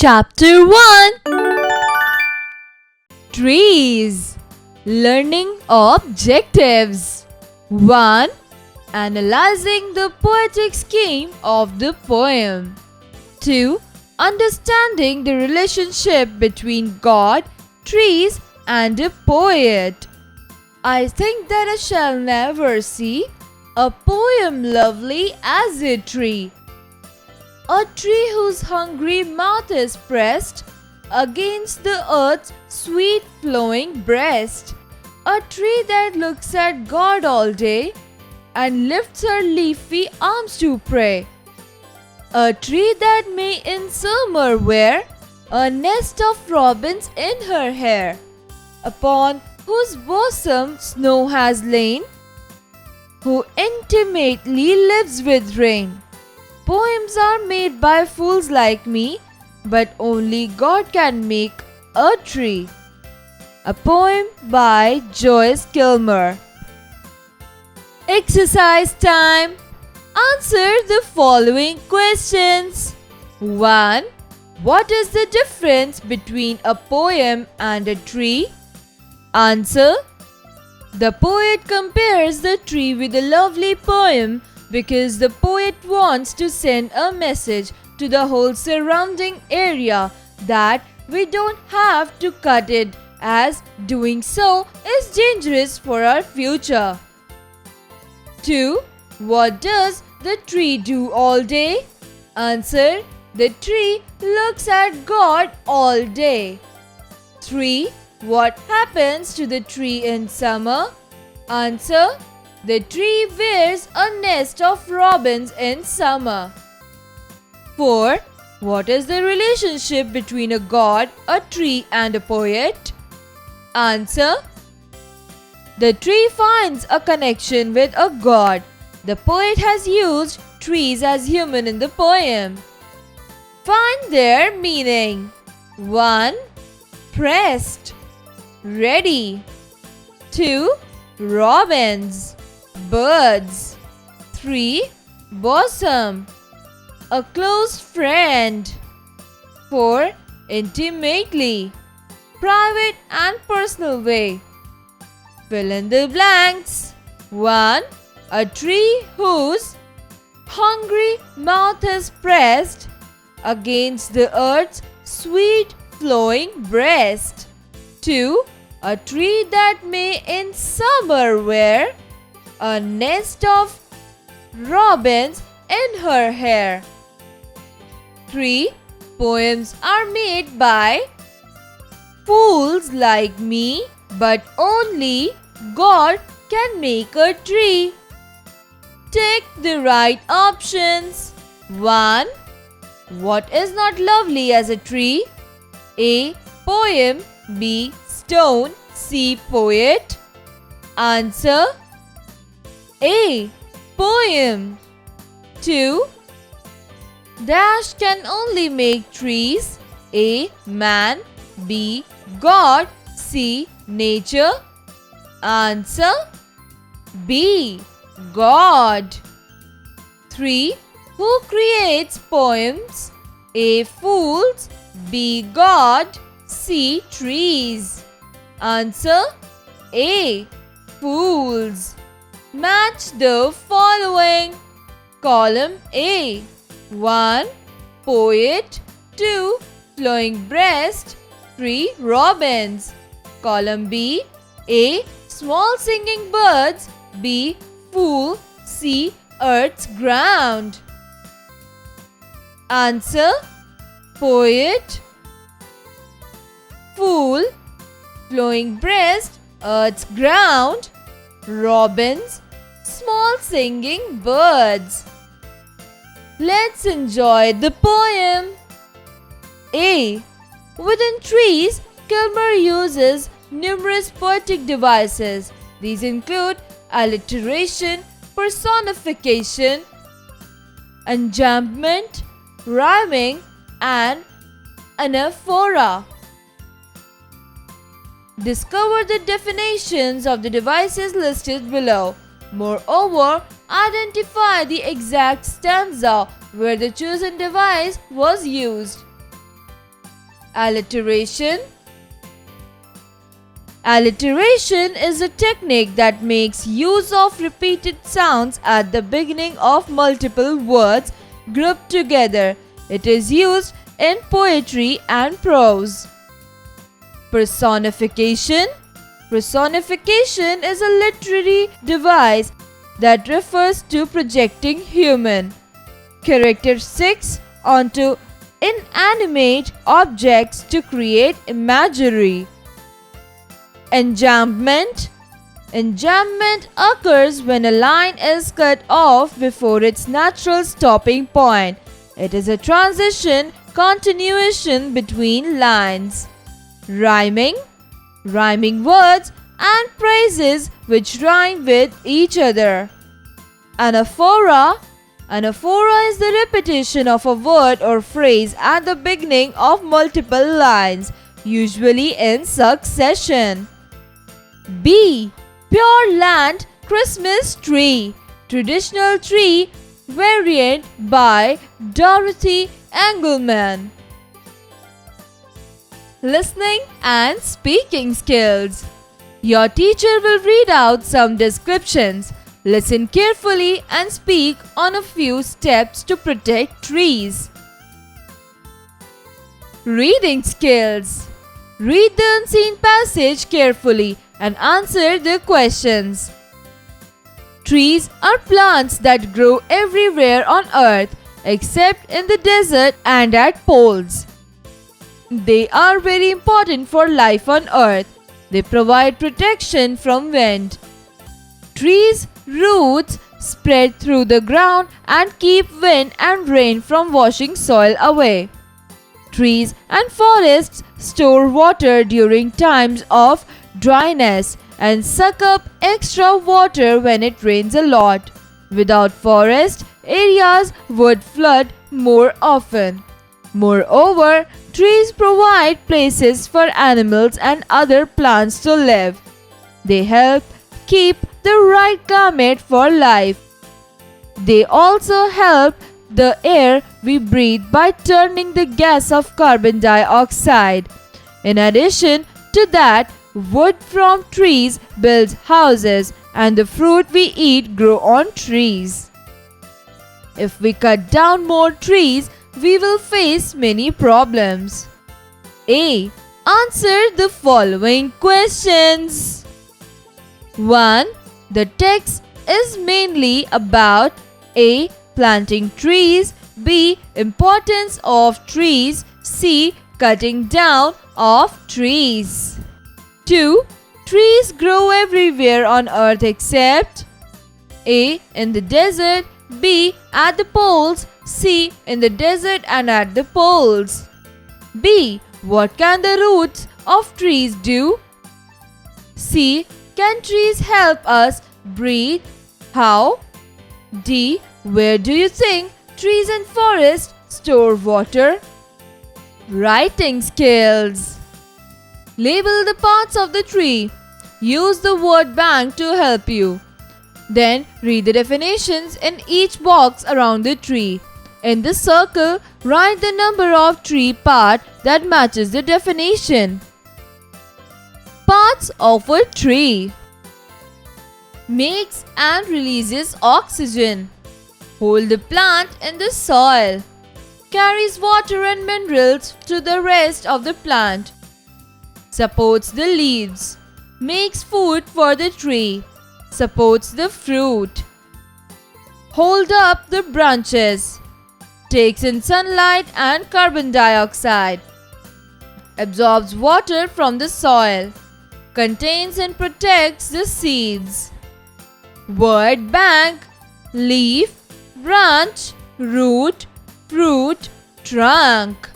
Chapter 1 Trees Learning Objectives 1. Analyzing the poetic scheme of the poem. 2. Understanding the relationship between God, trees, and a poet. I think that I shall never see a poem lovely as a tree. A tree whose hungry mouth is pressed against the earth's sweet flowing breast. A tree that looks at God all day and lifts her leafy arms to pray. A tree that may in summer wear a nest of robins in her hair, upon whose bosom snow has lain, who intimately lives with rain. Poems are made by fools like me, but only God can make a tree. A poem by Joyce Kilmer. Exercise time. Answer the following questions. 1. What is the difference between a poem and a tree? Answer. The poet compares the tree with a lovely poem because the poet wants to send a message to the whole surrounding area that we don't have to cut it, as doing so is dangerous for our future. 2. What does the tree do all day? Answer. The tree looks at God all day. 3. What happens to the tree in summer? Answer. The tree wears a nest of robins in summer. 4. What is the relationship between a god, a tree, and a poet? Answer. The tree finds a connection with a god. The poet has used trees as human in the poem. Find their meaning. 1. Pressed, ready. 2. Robins, birds. 3. Bosom, a close friend. 4. Intimately, private and personal way. Fill in the blanks. 1. A tree whose hungry mouth is pressed against the earth's sweet flowing breast. 2. A tree that may in summer wear a nest of robins in her hair. 3. Poems are made by fools like me, but only God can make a tree. Take the right options. 1. What is not lovely as a tree? A. Poem. B. Stone. C. Poet. Answer. A. Poem. 2. Dash can only make trees. A. Man. B. God. C. Nature. Answer. B. God. 3. Who creates poems? A. Fools. B. God. C. Trees. Answer. A. Fools. Match the following. Column A. 1. Poet. 2. Flowing breast. 3. Robins. Column B. A. Small singing birds. B. Fool. C. Earth's ground. Answer. Poet, fool, flowing breast, earth's ground, robins, small singing birds. Let's enjoy the poem. A. Within trees, Kilmer uses numerous poetic devices. These include alliteration, personification, enjambment, rhyming, and anaphora. Discover the definitions of the devices listed below. Moreover, identify the exact stanza where the chosen device was used. Alliteration. Alliteration is a technique that makes use of repeated sounds at the beginning of multiple words grouped together. It is used in poetry and prose. Personification. Personification is a literary device that refers to projecting human characteristics onto inanimate objects to create imagery. Enjambment. Enjambment occurs when a line is cut off before its natural stopping point. It is a transition continuation between lines. Rhyming. Rhyming words and phrases which rhyme with each other. Anaphora. Anaphora is the repetition of a word or phrase at the beginning of multiple lines, usually in succession. B. Pure Land Christmas Tree. Traditional tree variant by Dorothy Engelman. Listening and speaking skills. Your teacher will read out some descriptions. Listen carefully and speak on a few steps to protect trees. Reading skills. Read the unseen passage carefully and answer the questions. Trees are plants that grow everywhere on earth except in the desert and at poles. They are very important for life on earth. They provide protection from wind. Trees' roots spread through the ground and keep wind and rain from washing soil away. Trees and forests store water during times of dryness and suck up extra water when it rains a lot. Without forest, areas would flood more often. Moreover, trees provide places for animals and other plants to live. They help keep the right climate for life. They also help the air we breathe by turning the gas of carbon dioxide. In addition to that, wood from trees builds houses and the fruit we eat grow on trees. If we cut down more trees, we will face many problems. A. Answer the following questions. 1. The text is mainly about A. Planting trees, B. Importance of trees, C. Cutting down of trees. 2. Trees grow everywhere on earth except A. In the desert, B. At the poles, C. In the desert and at the poles. B. What can the roots of trees do? C. Can trees help us breathe? How? D. Where do you think trees and forests store water? Writing skills. Label the parts of the tree. Use the word bank to help you. Then read the definitions in each box around the tree. In the circle, write the number of tree part that matches the definition. Parts of a tree. Makes and releases oxygen. Hold the plant in the soil. Carries water and minerals to the rest of the plant. Supports the leaves. Makes food for the tree. Supports the fruit. Hold up the branches. Takes in sunlight and carbon dioxide. Absorbs water from the soil. Contains and protects the seeds. Word bank, leaf, branch, root, fruit, trunk.